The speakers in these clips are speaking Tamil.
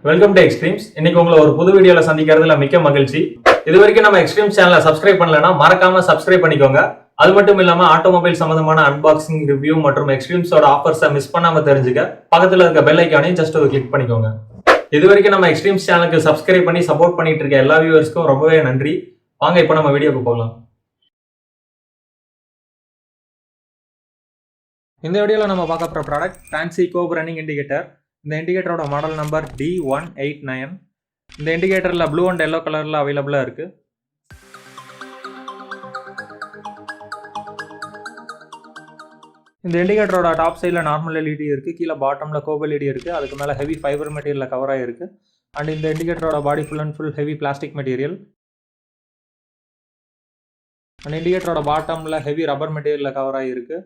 Welcome to extremes. இன்னைக்கு உங்களை ஒரு புது வீடியோல சந்திக்கிறதுல மிக்க மகிழ்ச்சி. இது வரைக்கும் நம்ம எக்ஸ்ட்ரீம்ஸ் சேனலை சப்ஸ்கிரைப் பண்ணலன்னா மறக்காம சப்ஸ்கிரைப் பண்ணிக்கோங்க. அது மட்டும் இல்லாம ஆட்டோமொபைல் சம்பந்தமான அன்பாக்சிங், ரிவ்யூ மற்றும் எக்ஸ்ட்ரீம்ஸோட ஆஃபர்ஸை மிஸ் பண்ணாம தெரிஞ்சுக்க பக்கத்துல இருக்க பெல் ஐக்கானையும் ஜஸ்ட் ஒரு கிளிக் பண்ணிக்கோங்க. இது வரைக்கும் நம்ம எக்ஸ்ட்ரீம்ஸ் சேனலுக்கு சப்ஸ்கிரைப் பண்ணி சப்போர்ட் பண்ணிட்டு இருக்க எல்லா வியூவர்ஸ்க்கும் ரொம்பவே நன்றி. வாங்க இப்போ நம்ம வீடியோக்கு போகலாம். இந்த வீடியோல நம்ம பார்க்க போற ப்ராடக்ட் ஃபேன்சி கோப் ரன்னிங் இண்டிகேட்டர். இந்த இண்டிகேட்டரோட மாடல் நம்பர் D189. இந்த இண்டிகேட்டர்ல ப்ளூ அண்ட் எல்லோ கலர்ல அவைலபிளா இருக்கு. இந்த இண்டிகேட்டரோட டாப் சைடில் நார்மல் எல்இடி இருக்கு, கீழே பாட்டம்ல கோப் எல்இடி இருக்கு, அதுக்கு மேலே ஹெவி ஃபைபர் மெட்டீரியல்ல கவர் ஆகிருக்கு. அண்ட் இந்த இண்டிகேட்டரோட body full and full heavy plastic material. And இண்டிகேட்டரோட பாட்டம்ல ஹெவி ரப்பர் மெட்டீரியல்ல கவர் ஆகிருக்கு.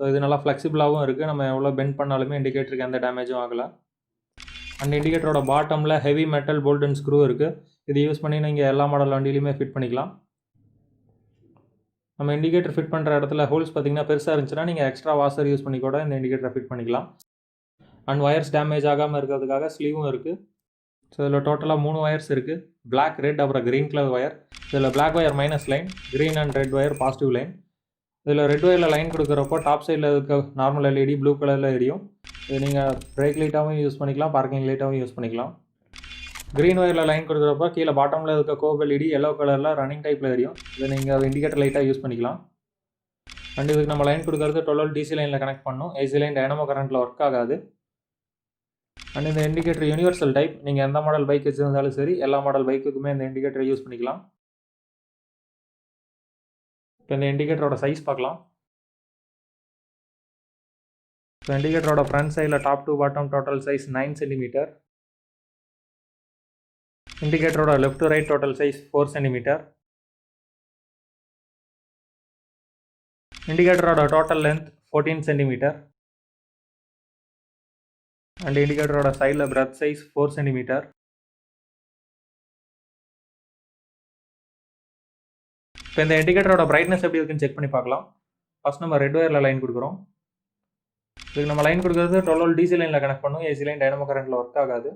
ஸோ இது நல்லா ஃப்ளெக்சிபிளாகவும் இருக்குது, நம்ம எவ்வளோ பெண்ட் பண்ணாலுமே இண்டிகேட்டருக்கு எந்த டேமேஜும் ஆகலை. அண்ட் இண்டிகேட்டரோட பாட்டமில் heavy metal bolt and screw இருக்குது. இது யூஸ் பண்ணி நீங்கள் எல்லா மாடல் வண்டியிலையுமே ஃபிட் பண்ணிக்கலாம். நம்ம இண்டிகேட்டர் ஃபிட் பண்ணுற இடத்துல ஹோல்ஸ் பார்த்திங்கன்னா பெருசாக இருந்துச்சுன்னா நீங்கள் எக்ஸ்ட்ரா வாஷர் யூஸ் பண்ணி கூட இந்த இண்டிகேட்டரை ஃபிட் பண்ணிக்கலாம். அண்ட் ஒயர்ஸ் டேமேஜ் ஆகாமல் இருக்கிறதுக்காக ஸ்லீவும் இருக்குது. ஸோ இதில் டோட்டலாக 3 ஒயர்ஸ் இருக்குது. பிளாக், ரெட், அப்புறம் க்ரீன் கலர் ஒயர். இதில் black wire minus line, green and red wire positive line. இதில் ரெட் ஒயரில் லைன் கொடுக்குறப்போ டாப் சைடில் இருக்க நார்மல் எல்இடி ப்ளூ கலரில் எரியும். இது நீங்கள் பிரேக் லைட்டாகவும் யூஸ் பண்ணிக்கலாம், பார்க்கிங் லைட்டாகவும் யூஸ் பண்ணிக்கலாம். க்ரீன் ஒயரில் லைன் கொடுக்குறப்போ கீழே பாட்டமில் இருக்க கோப் எல்இடி எல்லோ கலரில் ரன்னிங் டைப்பில் எரியும். இதை நீங்கள் இண்டிகேட்டர் லைட்டாக யூஸ் பண்ணிக்கலாம். அண்ட் இதுக்கு நம்ம லைன் கொடுக்குறது 12 டிசி லைனில் கனெக்ட் பண்ணணும். ஏசி லைன் டைனமோ கரண்ட்டில் ஒர்க் ஆகாது. அண்ட் இந்த இண்டிகேட்டர் யூனிவர்சல் டைப். நீங்கள் எந்த மாடல் பைக் வச்சுருந்தாலும் சரி, எல்லா மாடல் பைக்குக்குமே இந்த இண்டிகேட்டரை யூஸ் பண்ணிக்கலாம். இப்போ இந்த இண்டிகேட்டரோட சைஸ் பார்க்கலாம். ஸோ இண்டிகேட்டரோட ஃப்ரண்ட் சைடில் top to bottom total size 9 centimeter. இண்டிகேட்டரோட left to right total size 4 centimeter. இண்டிகேட்டரோட டோட்டல் லென்த் 14 சென்டிமீட்டர். அண்ட் இண்டிகேட்டரோட சைடில் பிரெத் சைஸ் 4 சென்டிமீட்டர். இப்போ இந்த இண்டிகேட்டரோட பிரைட்னஸ் எப்படி இருக்குன்னு செக் பண்ணி பார்க்கலாம். ஃபர்ஸ்ட் நம்ம ரெட் ஒயரில் லைன் கொடுக்குறோம். இதுக்கு நம்ம லைன் கொடுக்குறது 12 டிசி லைனில் கனெக்ட் பண்ணும். ஏசி லைன் டைனமோ கரண்ட்டில் ஒர்க் ஆகாது.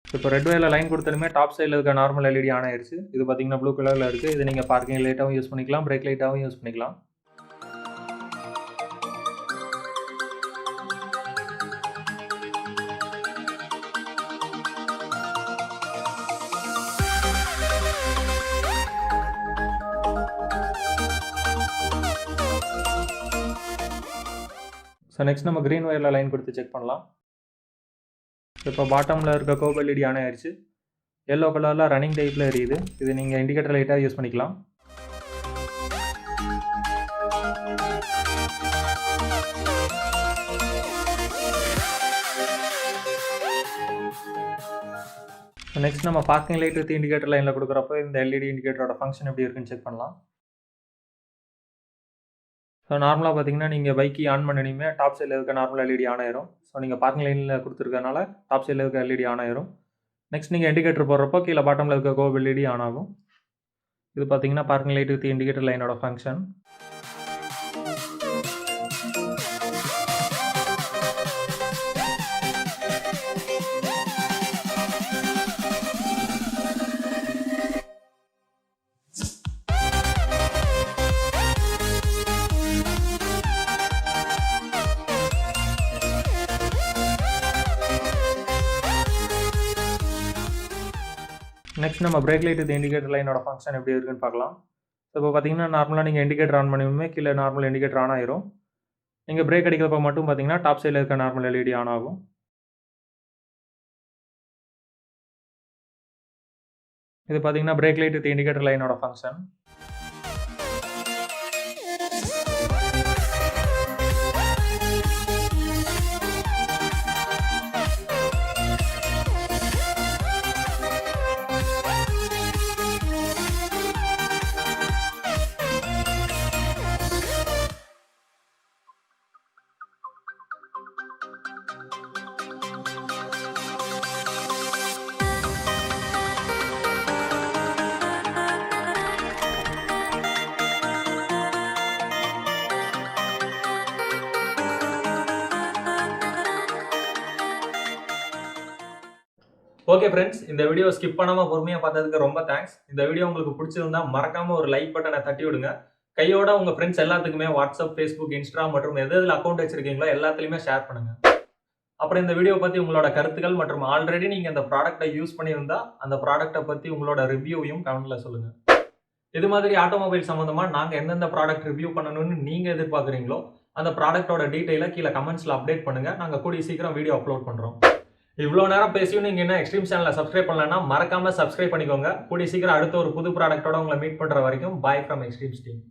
இப்போ ரெட் ஒயரில் லைன் கொடுத்தாலுமே டாப் சைடில் இருக்க நார்மல் எல்இடி ஆன் ஆயிடுச்சு. இது பார்த்தீங்கன்னா ப்ளூ கலரில் இருக்குது. இது நீங்கள் பார்க்கிங் லைட்டாகவும் யூஸ் பண்ணிக்கலாம், பிரேக் லைட்டாகவும் யூஸ் பண்ணிக்கலாம். ஸோ நெக்ஸ்ட் நம்ம க்ரீன் ஒயரில் லைன் கொடுத்து செக் பண்ணலாம். இப்போ பாட்டமில் இருக்க கோப் எல்இடி ஆன் ஆயிடுச்சு. எல்லோ கலரில் ரன்னிங் டைப்பில் எரியுது. இது நீங்கள் இண்டிகேட்டர் லைட்டாக யூஸ் பண்ணிக்கலாம். நெக்ஸ்ட் நம்ம பார்க்கிங் லைட் வித் இண்டிகேட்டர் லைனில் கொடுக்குறப்போ இந்த எல்இடி இண்டிகேட்டரோட ஃபங்க்ஷன் எப்படி இருக்குன்னு செக் பண்ணலாம். ஸோ நார்மலாக பார்த்தீங்கன்னா நீங்கள் பைக்கி ஆன் பண்ணணுமே டாப் சைடில் இருக்க நார்மல் எல்இடி ஆன் ஆயிரும். ஸோ நீங்கள் பார்க்கிங் லைனில் கொடுத்துருக்கனால டாப் சைடில் இருக்க எல்இடி ஆன் ஆயிரும். நெக்ஸ்ட் நீங்கள் இண்டிகேட்டர் போடுறப்போ கீழே பாட்டமில் இருக்க கோப் எல்இடி ஆன் ஆகும். இது பார்த்தீங்கன்னா பார்க்கிங் லைட் வித் இண்டிகேட்டர் லைனோட ஃபங்க்ஷன். நெக்ஸ்ட் நம்ம பிரேக் லைட் வித் இண்டிகேட்டர் லைனோட ஃபங்க்ஷன் எப்படி இருக்குன்னு பார்க்கலாம். ஸோ இப்போ பார்த்தீங்கன்னா நார்மலாக நீங்கள் இண்டிகேட்டர் ஆன் பண்ணுமே கீழே நார்மல் இண்டிகேட்டர் ஆன் ஆயிரும். நீங்கள் பிரேக் அடிக்கிறப்ப மட்டும் பார்த்தீங்கன்னா டாப் சைடில் இருக்க நார்மல் எல்இடி ஆன் ஆகும். இது பார்த்தீங்கன்னா பிரேக் லைட் வித் இண்டிகேட்டர் லைனோட ஃபங்க்ஷன். ஓகே ஃப்ரெண்ட்ஸ், இந்த வீடியோ ஸ்கிப் பண்ணாம பொறுமையா பார்த்ததுக்கு ரொம்ப தேங்க்ஸ். இந்த வீடியோ உங்களுக்கு பிடிச்சிருந்தா மறக்காம ஒரு லைக் பட்டனை தட்டி விடுங்க. கையோட உங்க ஃப்ரெண்ட்ஸ் எல்லாத்துக்குமே வாட்ஸ்அப், ஃபேஸ்புக், இன்ஸ்டா மற்றும் எதுல அக்கௌண்ட் வச்சிருக்கீங்களோ எல்லாத்துலயுமே ஷேர் பண்ணுங்க. அப்புறம் இந்த வீடியோ பத்தி உங்களோட கருத்துக்கள் மற்றும் ஆல்ரெடி நீங்க இந்த ப்ராடக்ட்டை யூஸ் பண்ணியிருந்தா அந்த ப்ராடக்ட்டை பத்தி உங்களோட ரிவ்யூவையும் கமெண்ட்ல சொல்லுங்க. இது மாதிரி ஆட்டோமொபைல் சம்பந்தமா நாங்க எந்தெந்த ப்ராடக்ட் ரிவ்யூ பண்ணணும்னு நீங்க எதிர்பார்க்குறீங்களோ அந்த ப்ராடக்ட்டோட டீடைலை கீழே கமெண்ட்ஸ்ல அப்டேட் பண்ணுங்க. நாங்க கூடிய சீக்கிரம் வீடியோ அப்லோட் பண்றோம். இவ்வளோ நேரம் பேசியும் நீங்க என்ன எக்ஸ்ட்ரீம் சேனலை சப்ஸ்கிரைப் பண்ணலன்னா மறக்காம சப்ஸ்கிரைப் பண்ணிக்கோங்க. கூடிய சீக்கிரம் அடுத்த ஒரு புது ப்ராடக்ட்டோட உங்களை மீட் பண்ற வரைக்கும் பாய் ஃப்ரம் எக்ஸ்ட்ரீம் டீம்.